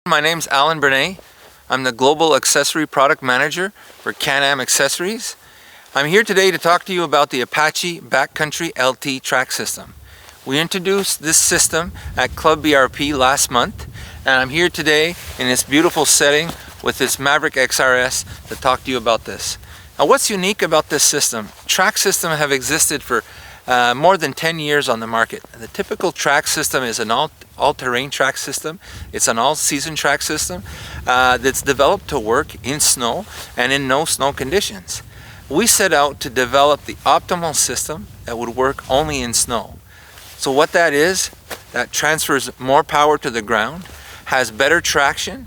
My name's Alan Bernay. I'm the Global Accessory Product Manager for Can-Am Accessories. I'm here today to talk to you about the Apache Back Country LT track system. We introduced this system at Club BRP last month, and I'm here today in this beautiful setting with this Maverick XRS to talk to you about this. Now, what's unique about this system? Track systems have existed for more than 10 years on the market. The typical track system is an all-terrain track system. It's an all-season track system that's developed to work in snow and in no snow conditions. We set out to develop the optimal system that would work only in snow. So what that is, that transfers more power to the ground, has better traction,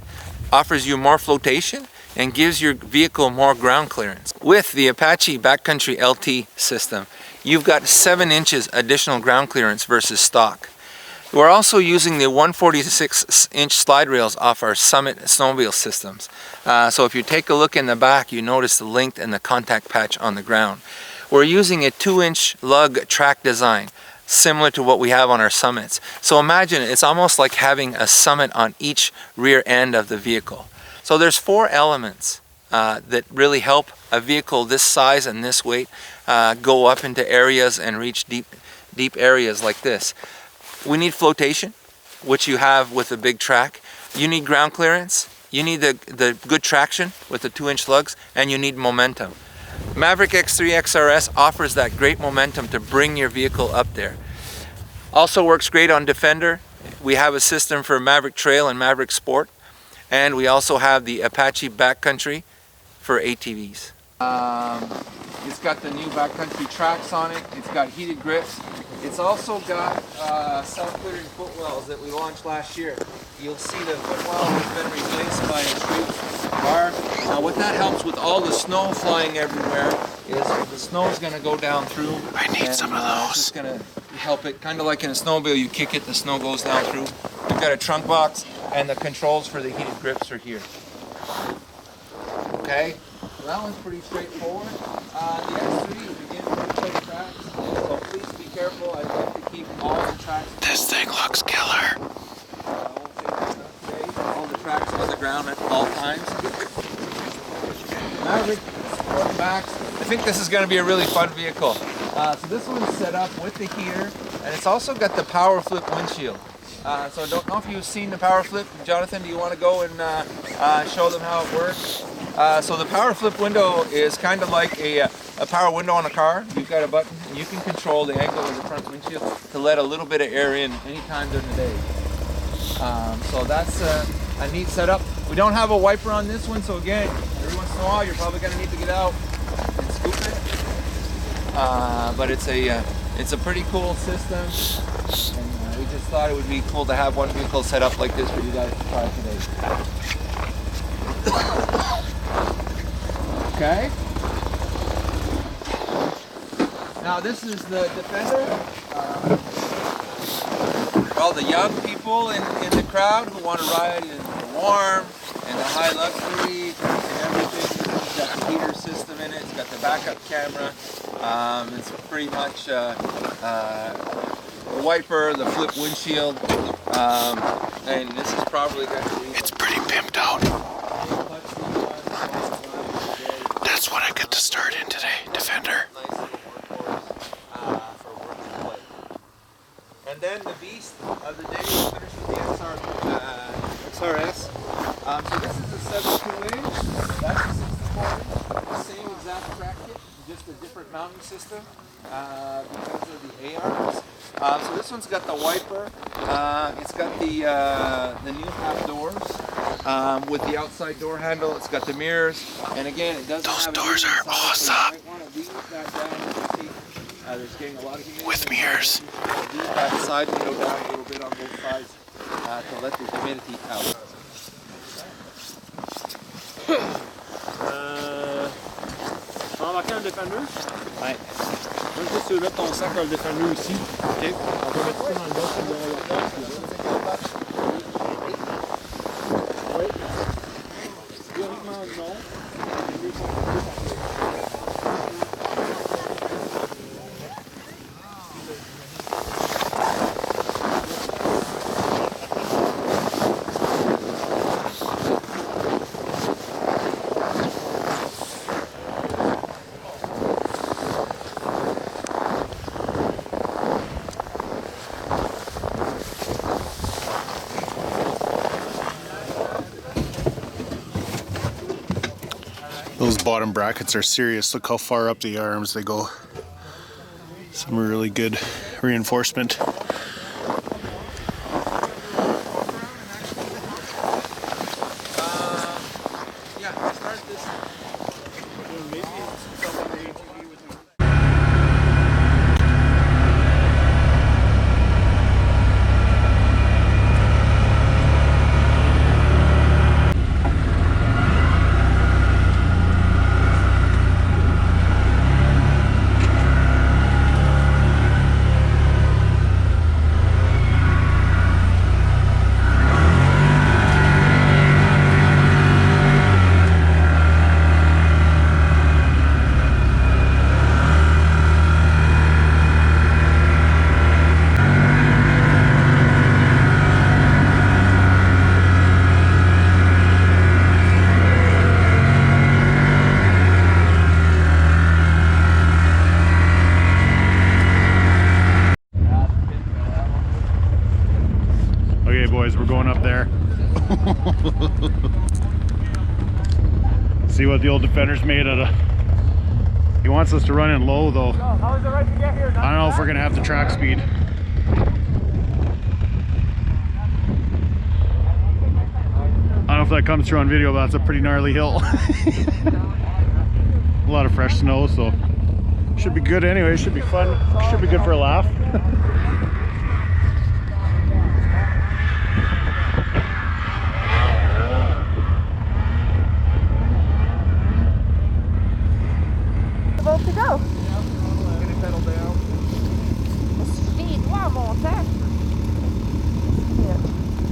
offers you more flotation, and gives your vehicle more ground clearance. With the Apache Back Country LT system, you've got 7 inches additional ground clearance versus stock. We're also using the 146-inch slide rails off our Summit snowmobile systems. So if you take a look in the back, you notice the length and the contact patch on the ground. We're using a 2-inch lug track design, similar to what we have on our Summits. So imagine it's almost like having a Summit on each rear end of the vehicle. So there's 4 elements that really help a vehicle this size and this weight go up into areas and reach deep areas like this. We need flotation, which you have with a big track. You need ground clearance. You need the good traction with the 2-inch lugs, and you need momentum. Maverick X3 XRS offers that great momentum to bring your vehicle up there. Also works great on Defender. We have a system for Maverick Trail and Maverick Sport. And we also have the Apache Back Country for ATVs. It's got the new backcountry tracks on it. It's got heated grips. It's also got self-clearing footwells that we launched last year. You'll see the footwell has been replaced by a straight bar. Now what that helps with all the snow flying everywhere is the snow is going to go down through. I need some of those. It's just going to help it, kind of like in a snowmobile, you kick it, the snow goes down through. We've got a trunk box, and the controls for the heated grips are here. Okay, so that one's pretty straightforward. The X3 begins with plate tracks, so please be careful. I'd like to keep all the tracks. This thing looks killer. All the tracks on the ground at all times. Maverick Sport Backs. I think this is going to be a really fun vehicle. So this one's set up with the heater, and it's also got the power flip windshield. So I don't know if you've seen the power flip. Jonathan, do you want to go and show them how it works? So the power flip window is kind of like a power window on a car. You've got a button, and you can control the angle of the front windshield to let a little bit of air in anytime during the day. So that's a neat setup. We don't have a wiper on this one, so again, every once in a while you're probably going to need to get out and scoop it. But it's a pretty cool system, and we just thought it would be cool to have one vehicle set up like this for you guys to try today. Okay. Now this is the Defender. All the young people in the crowd who want to ride in the warm and the high luxury and everything. It's got the heater system in it. It's got the backup camera. It's pretty much the wiper, the flip windshield, and this is probably going to be. It's pretty pimped out. That's what I get to start in today, Defender. And then the beast of the day is finished with the XRS. So this is a 72-inch, that's a 64-inch, the same exact track kit, just a different mounting system because of the ARs. So this one's got the wiper, it's got the new half doors with the outside door handle, it's got the mirrors, and again it doesn't have doors are awesome. So you might want to leave that down. There's getting a lot of humidity. With mirrors. Leave that side window down a little bit on both sides to let the humidity out. On va embarquer un Defender. Ouais. Moi, juste tu veux mettre ton sac dans le Defender aussi. OK. On peut mettre ça dans le box de l'ordinateur. Oui. Théoriquement, non. Those bottom brackets are serious. Look how far up the arms they go. Some really good reinforcement. Okay, boys, we're going up there. See what the old Defender's made out of. He wants us to run in low, though. How is it right to get here? I don't know if we're gonna have the track speed. I don't know if that comes through on video, but that's a pretty gnarly hill. A lot of fresh snow, so should be good anyway. Should be fun. Should be good for a laugh. About to go. Get it pedal down. Je les doigts en montant.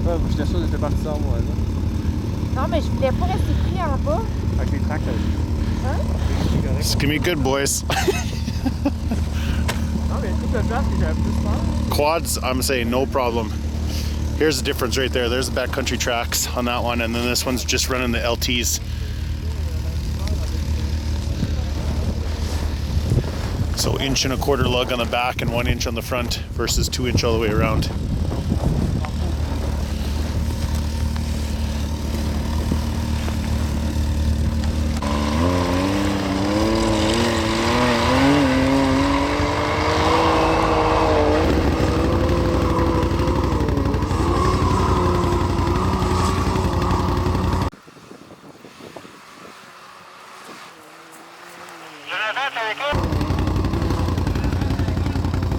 Ouais, j'étais sûr que j'étais parti sans moi, là. Non, mais je voulais pas rester pris en bas. Avec les tracts, Hein? It's gonna be good, boys. Non, mais tout le temps, que j'avais plus peur. Quads, I'm saying no problem. Here's the difference right there. There's the backcountry tracks on that one, and then this one's just running the LTs. So 1.25" lug on the back and 1 inch on the front versus 2 inch all the way around.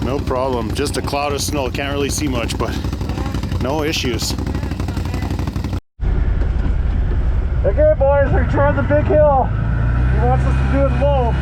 No problem, just a cloud of snow. Can't really see much, but no issues. Okay, boys, we're trying the big hill. He wants us to do it low.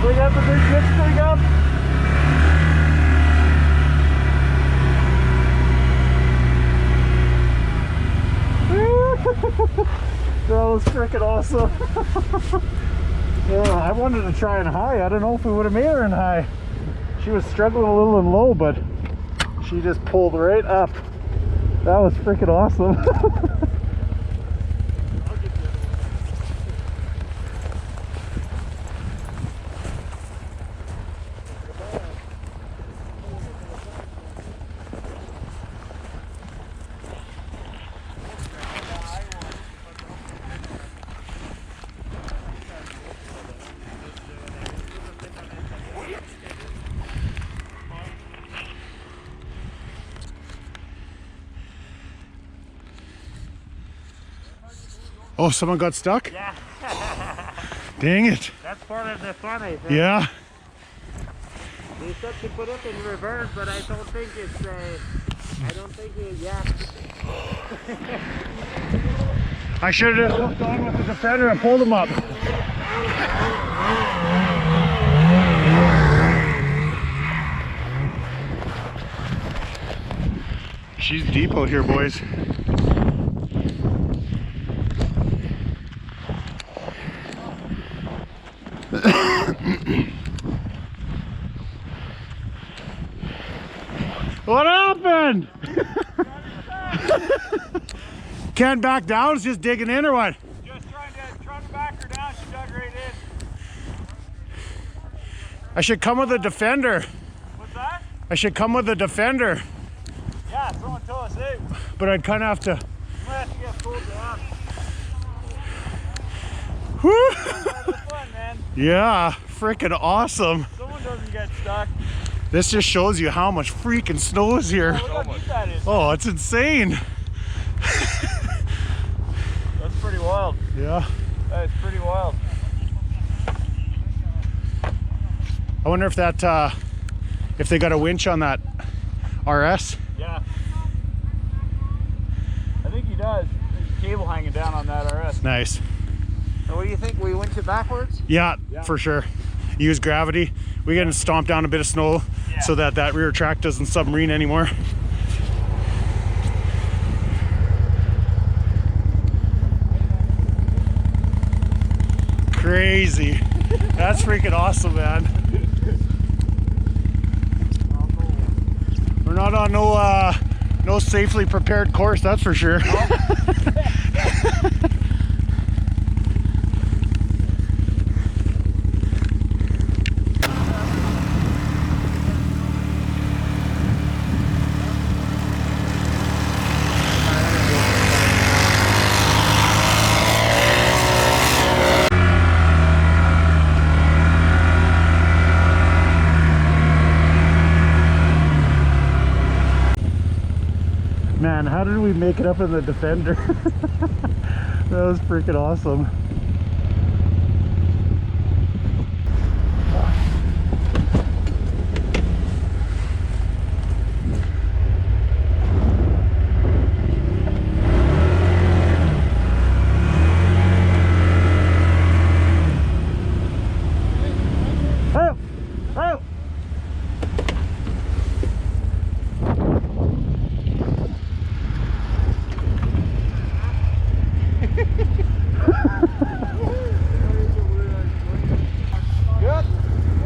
We got the big ditch thing up. That was freaking awesome. Yeah, I wanted to try in high. I don't know if we would have made her in high. She was struggling a little in low, but she just pulled right up. That was freaking awesome. Oh, someone got stuck? Yeah. Dang it. That's part of the fun, I think. Yeah. They said to put it in reverse, but I don't think it's yeah. I should have just hooked on with the Defender and pulled him up. she's deep out here, boys. What happened? Can't back down, it's just digging in or what? Just trying to back her down. She dug right in. I should come with a defender. What's that? I should come with a defender. Yeah, someone told us out. But I'd kind of have to. You might have to get pulled down. Whew. That's fun, man. Yeah, freaking awesome. Someone doesn't get stuck. This just shows you how much freaking snow is here. Look how deep that is. Oh, it's insane. That's pretty wild. Yeah. That is pretty wild. I wonder if that, if they got a winch on that RS. Yeah. I think he does. There's a cable hanging down on that RS. Nice. So what do you think? We winch it backwards? Yeah, for sure. Use gravity. We gotta stomp down a bit of snow so that that rear track doesn't submarine anymore. Crazy. That's freaking awesome, man. We're not on no safely prepared course, that's for sure. Man, how did we make it up in the Defender? That was freaking awesome. Oh! Oh!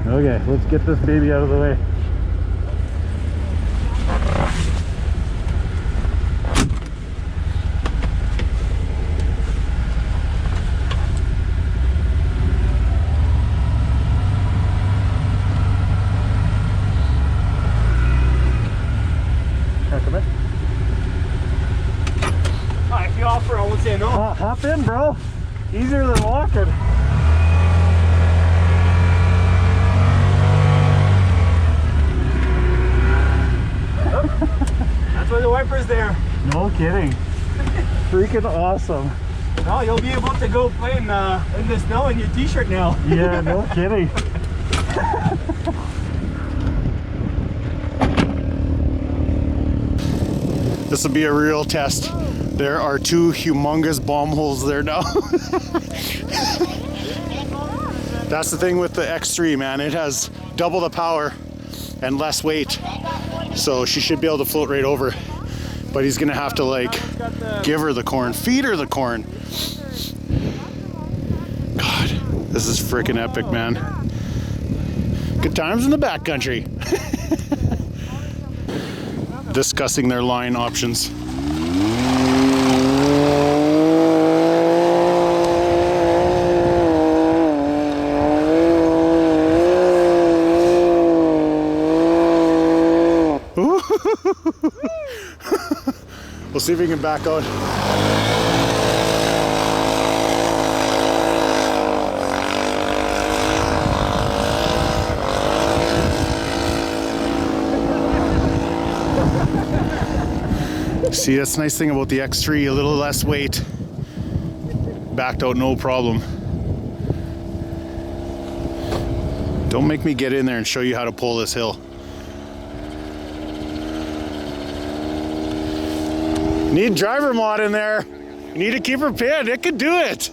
Okay, let's get this baby out of the way. Come in. If you offer, I won't say no. Hop in, bro. Easier than walking. That's why the wiper's there. No kidding. Freaking awesome. No, you'll be able to go play in the snow in your t-shirt now. Yeah, no kidding. This will be a real test. There are two humongous bomb holes there now. That's the thing with the X3, man. It has double the power and less weight. So she should be able to float right over. But he's gonna have to like give her the corn, feed her the corn. God, this is freaking epic, man. Good times in the backcountry. Discussing their line options. We'll see if we can back out. See, that's the nice thing about the X3, a little less weight. Backed out no problem. Don't make me get in there and show you how to pull this hill. Need driver mod in there. You need to keep her pinned. It could do it.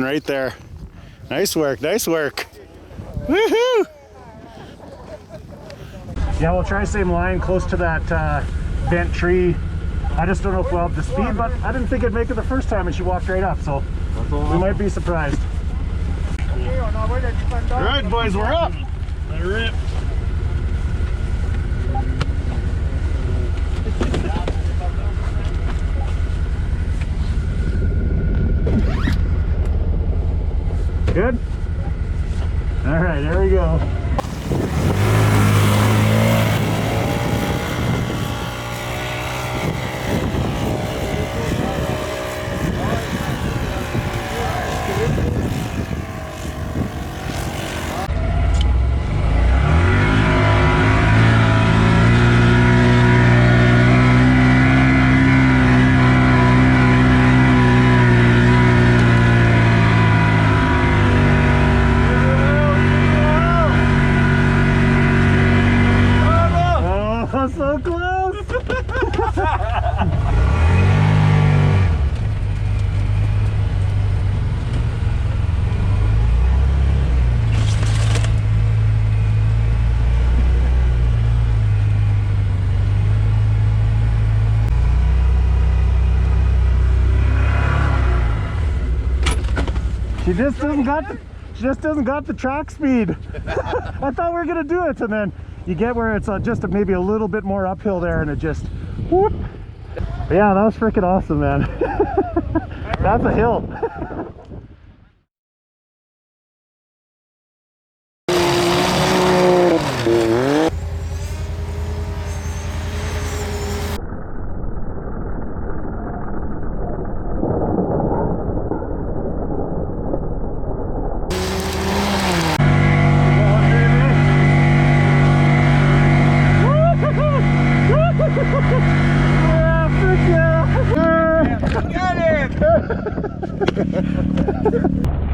one right there. Nice work, nice work. Woohoo! Yeah, we'll try same line close to that bent tree. I just don't know if we'll have the speed, but I didn't think it'd make it the first time and she walked right up, so we might be surprised. All right, boys, we're up. Let her rip. Good? All right, there we go. So close! She just doesn't got the track speed. I thought we were gonna do it, and then you get where it's just maybe a little bit more uphill there, and it just whoop. But yeah, that was freaking awesome, man. That's a hill. Yeah, frick yeah. Got it!